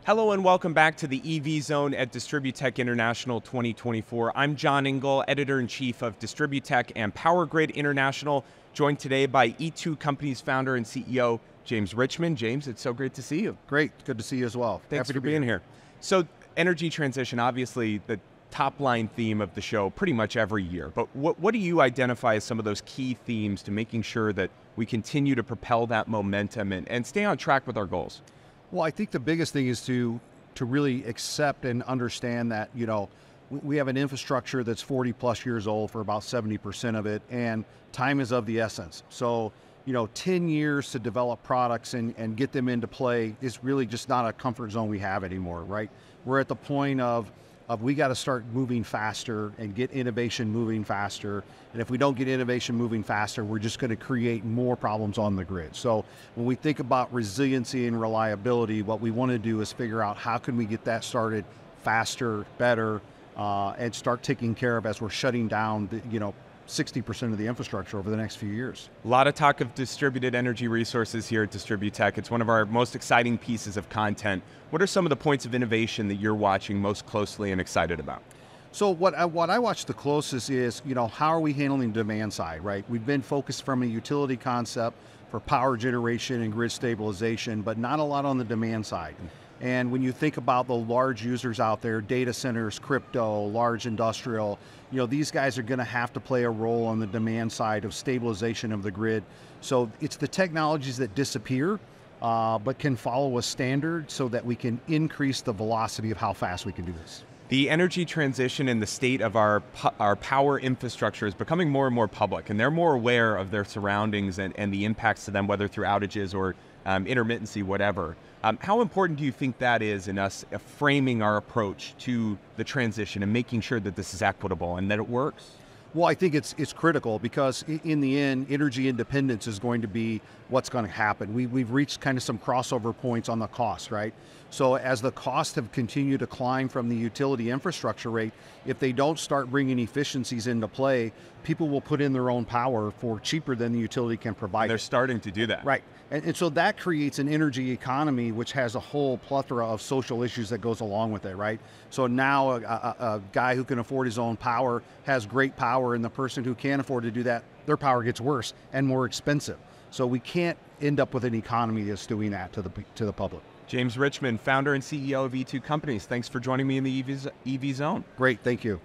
Hello and welcome back to the EV Zone at DISTRIBUTECH International 2024. I'm John Engel, Editor-in-Chief of DISTRIBUTECH and POWERGRID International, joined today by E2 Company's founder and CEO, James Richmond. James, it's so great to see you. Great, good to see you as well. Thanks Happy for to be being here. So energy transition, obviously the top line theme of the show pretty much every year, but what do you identify as some of those key themes to making sure that we continue to propel that momentum and stay on track with our goals? Well, I think the biggest thing is to really accept and understand that, we have an infrastructure that's 40 plus years old for about 70% of it, and time is of the essence. So, 10 years to develop products and get them into play is really just not a comfort zone we have anymore, right? We're at the point of we got to start moving faster and get innovation moving faster. And if we don't get innovation moving faster, we're just going to create more problems on the grid. So when we think about resiliency and reliability, what we want to do is figure out how can we get that started faster, better, and start taking care of as we're shutting down the, 60% of the infrastructure over the next few years. A lot of talk of distributed energy resources here at DISTRIBUTECH. It's one of our most exciting pieces of content. What are some of the points of innovation that you're watching most closely and excited about? So what I watch the closest is, how are we handling the demand side, right? We've been focused from a utility concept for power generation and grid stabilization, but not a lot on the demand side. And when you think about the large users out there, data centers, crypto, large industrial, these guys are going to have to play a role on the demand side of stabilization of the grid. So it's the technologies that disappear, but can follow a standard so that we can increase the velocity of how fast we can do this. The energy transition and the state of our power infrastructure is becoming more and more public, and they're more aware of their surroundings and the impacts to them, whether through outages or intermittency, whatever. How important do you think that is in us framing our approach to the transition and making sure that this is equitable and that it works? Well, I think it's critical because in the end, energy independence is going to be what's going to happen. We've reached kind of some crossover points on the cost, right? So as the costs have continued to climb from the utility infrastructure rate, if they don't start bringing efficiencies into play, people will put in their own power for cheaper than the utility can provide. They're starting to do that. Right. And so that creates an energy economy which has a whole plethora of social issues that goes along with it, right? So now a guy who can afford his own power has great power, and the person who can't afford to do that, their power gets worse and more expensive. So we can't end up with an economy that's doing that to the public. James Richmond, founder and CEO of E2 Companies. Thanks for joining me in the EV Zone. Great, thank you.